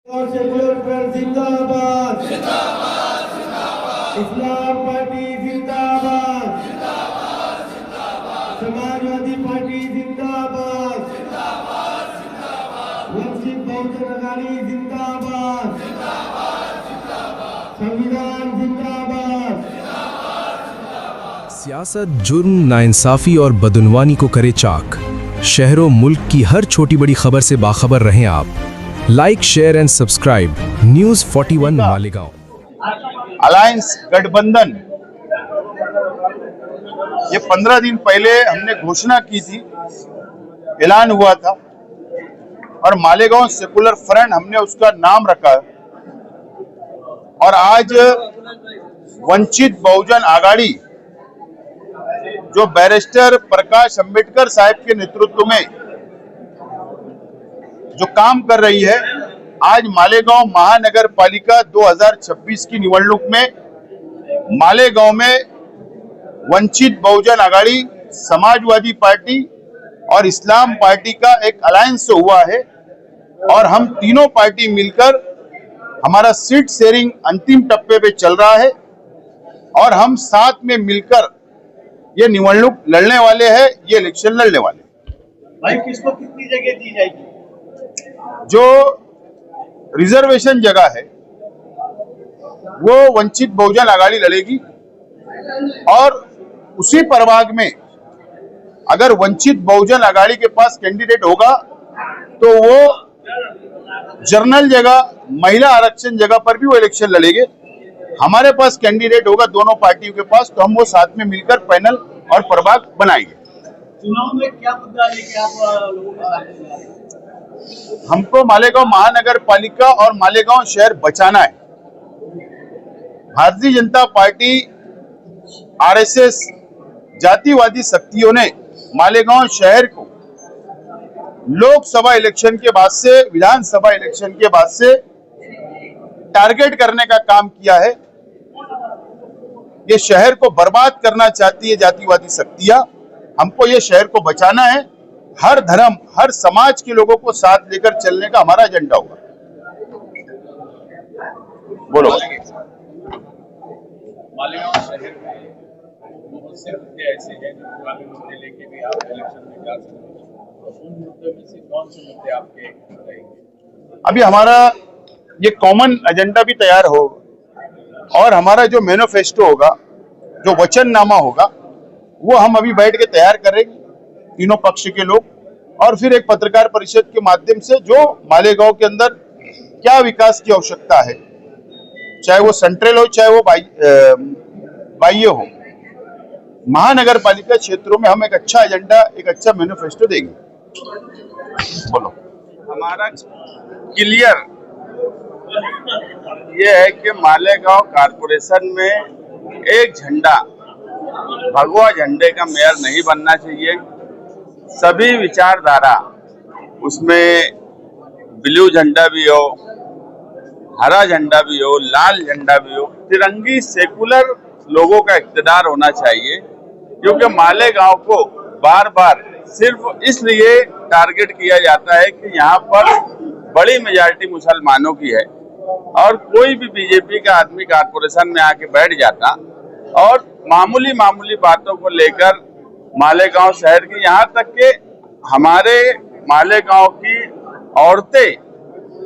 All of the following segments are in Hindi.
सेकुलर फ्रंट जिंदाबाद, इस्लाम पार्टी जिंदाबाद, समाजवादी पार्टी जिंदाबाद, वंचित बहुजन आघाड़ी जिंदाबाद, संविधान जिंदाबाद। सियासत जुर्म, नाइंसाफी और बदउनवानी को करे चाक। शहरों मुल्क की हर छोटी बड़ी खबर से बाखबर रहें आप। Like, share and subscribe news 41 Malegaon. Alliance गठबंधन ये 15 दिन पहले हमने घोषणा की थी, ऐलान हुआ था और मालेगांव सेकुलर फ्रंट हमने उसका नाम रखा और आज वंचित बहुजन आघाड़ी जो बैरिस्टर प्रकाश अंबेडकर साहब के नेतृत्व में जो काम कर रही है, आज मालेगांव महानगर पालिका 2026 की निवडणूक में मालेगांव में वंचित बहुजन आघाड़ी, समाजवादी पार्टी और इस्लाम पार्टी का एक अलायंस हुआ है और हम तीनों पार्टी मिलकर हमारा सीट शेयरिंग अंतिम टप्पे पे चल रहा है और हम साथ में मिलकर ये निवडणूक लड़ने वाले हैं, ये इलेक्शन लड़ने वाले हैं। भाई किसको कितनी जगह दी जाएगी? जो रिजर्वेशन जगह है वो वंचित बहुजन आघाड़ी लड़ेगी और उसी प्रभाग में अगर वंचित बहुजन आघाड़ी के पास कैंडिडेट होगा तो वो जनरल जगह, महिला आरक्षण जगह पर भी वो इलेक्शन लड़ेंगे। हमारे पास कैंडिडेट होगा दोनों पार्टियों के पास, तो हम वो साथ में मिलकर पैनल और प्रभाग बनाएंगे। चुनाव में क्या मुद्दा लेके आप लोगों के साथ जा रहे हैं? हमको मालेगांव महानगर पालिका और मालेगांव शहर बचाना है। भारतीय जनता पार्टी, आरएसएस, जातिवादी शक्तियों ने मालेगांव शहर को लोकसभा इलेक्शन के बाद से, विधानसभा इलेक्शन के बाद से टारगेट करने का काम किया है। ये शहर को बर्बाद करना चाहती है जातिवादी शक्तियां। हमको ये शहर को बचाना है। हर धर्म, हर समाज के लोगों को साथ लेकर चलने का हमारा एजेंडा होगा। बोलो। मालेगांव शहर में बहुत से मुद्दे ऐसे हैं जो मुद्दे लेके भी आप इलेक्शन में जा सकते हैं। उन मुद्दों में से कौन से मुद्दे आपके रहेंगे? अभी हमारा ये कॉमन एजेंडा भी तैयार हो और हमारा जो मैनिफेस्टो होगा, जो वचननामा होगा, वो हम अभी बैठ के तैयार करेंगे तीनों पक्ष के लोग, और फिर एक पत्रकार परिषद के माध्यम से जो मालेगांव के अंदर क्या विकास की आवश्यकता है, चाहे वो सेंट्रल हो चाहे वो बाह्य हो, महानगर पालिका क्षेत्रों में हम एक अच्छा एजेंडा, एक अच्छा मैनिफेस्टो देंगे। बोलो। हमारा क्लियर ये है कि मालेगांव कारपोरेशन में एक झंडा, भगवा झंडे का मेयर नहीं बनना चाहिए। सभी विचारधारा, उसमें ब्लू झंडा भी हो, हरा झंडा भी हो, लाल झंडा भी हो, तिरंगी सेकुलर लोगों का इक़्तिदार होना चाहिए। क्योंकि मालेगांव को बार बार सिर्फ इसलिए टारगेट किया जाता है कि यहाँ पर बड़ी मेजॉरिटी मुसलमानों की है और कोई भी बीजेपी का आदमी कारपोरेशन में आके बैठ जाता और मामूली मामूली बातों को लेकर मालेगांव शहर की, यहाँ तक कि हमारे मालेगांव की औरतें,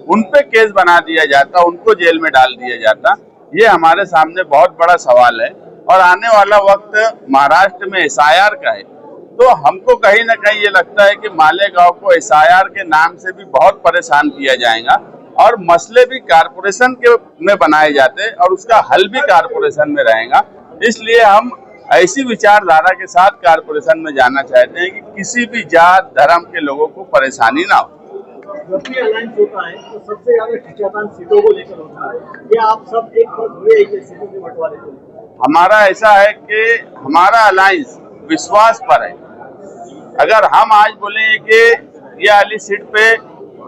उन पे केस बना दिया जाता, उनको जेल में डाल दिया जाता। ये हमारे सामने बहुत बड़ा सवाल है और आने वाला वक्त महाराष्ट्र में एसआईआर का है, तो हमको कहीं ना कहीं ये लगता है कि मालेगांव को एसआईआर के नाम से भी बहुत परेशान किया जाएगा और मसले भी कारपोरेशन के में बनाए जाते हैं और उसका हल भी कारपोरेशन में रहेगा। इसलिए हम ऐसी विचारधारा के साथ कारपोरेशन में जाना चाहते हैं कि किसी भी जात धर्म के लोगों को परेशानी ना हो। जब भी अलायंस होता है तो सबसे ज्यादा खिंचातान सीटों को लेकर होता है। ये आप सब एक साथ हुए हैं कि सीटों के बंटवारे को? हमारा ऐसा है कि हमारा अलायंस विश्वास पर है। अगर हम आज बोले कि ये वाली सीट पे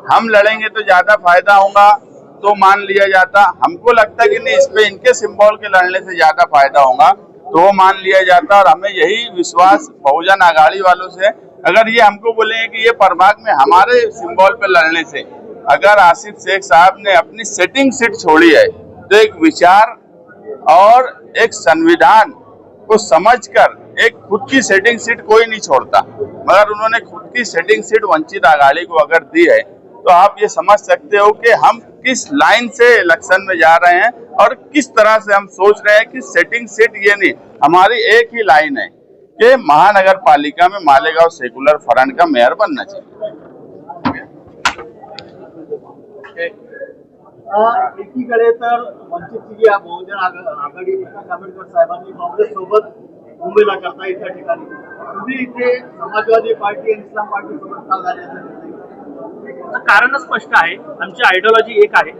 हम लड़ेंगे तो ज्यादा फायदा होगा, तो मान लिया जाता। हमको लगता है कि नहीं, इस पे इनके सिंबल के लड़ने से ज्यादा फायदा होगा, तो वो मान लिया जाता। और हमें यही विश्वास बहुजन आघाड़ी वालों से, अगर ये हमको बोले कि ये प्रभाग में हमारे सिंबल पे लड़ने से अगर आसिफ शेख साहब ने अपनी सेटिंग सीट छोड़ी है तो एक विचार और एक संविधान को समझकर एक खुद की सेटिंग सीट कोई नहीं छोड़ता, मगर उन्होंने खुद की सेटिंग सीट वंचित आघाड़ी को अगर दी है तो आप ये समझ सकते हो कि हम किस लाइन से इलेक्शन में जा रहे हैं और किस तरह से हम सोच रहे हैं कि सेटिंग सीट ये नहीं, हमारी एक ही लाइन है कि महानगर पालिका में मालेगांव सेकुलर फ्रंट का मेयर बनना चाहिए। एकीकडे तर वंचितची जी बहुजन आघाडी आंबेडकर साहेबांनी काँग्रेस सोबत मुंबईला करता येईल त्या ठिकाणी तुम्ही इथे समाजवादी पार्टी आणि इस्लाम पार्टी सोबत का झाल्याचं कारण स्पष्ट आहे, आमची आयडिओलॉजी एक आहे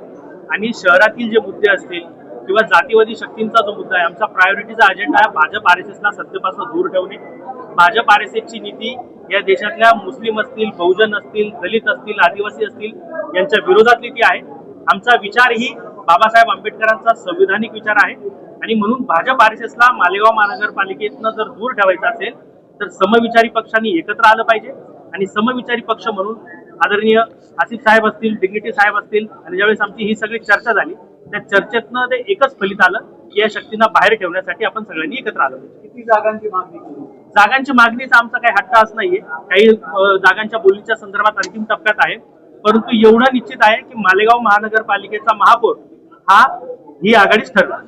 आणि शहरातील जे मुद्दे असतील किंवा जातीवादी शक्तींचा जो मुद्दा आहे, आमचा प्रायोरिटीचा अजेंडा आहे भाजप RSSला सत्तेपासून दूर ठेवणे। भाजप RSSची नीती या देशातल्या मुस्लिम असतील, बहुजन असतील, दलित असतील, आदिवासी असतील यांच्या विरोधातली ती आहे। आमचा विचार ही बाबासाहेब आंबेडकरांचा संविधानिक विचार आहे आणि म्हणून भाजप RSSला मालेगाव महानगरपालिकेतनं जर दूर ठेवायचं असेल तर समविचारी पक्षांनी एकत्र आलं पाहिजे आणि समविचारी पक्ष म्हणून आदरणीय आसिफ साहेब असतील, डिग्निटी साहेब असतील आणि ज्यावेळेस आमची ही सगळी चर्चा झाली त्या चर्चेतनं ते एकच फलित आलं की या शक्तींना बाहेर ठेवण्यासाठी आपण सगळ्यांनी एकत्र आलो पाहिजे। किती जागांची मागणी केली? जागांची मागणीचा आमचा काही हट्ट असं नाहीये, काही जागांच्या बोलीच्या संदर्भात अंतिम टप्प्यात आहे, परंतु एवढं निश्चित आहे की मालेगाव महानगरपालिकेचा महापौर ही आघाडीच ठरणार।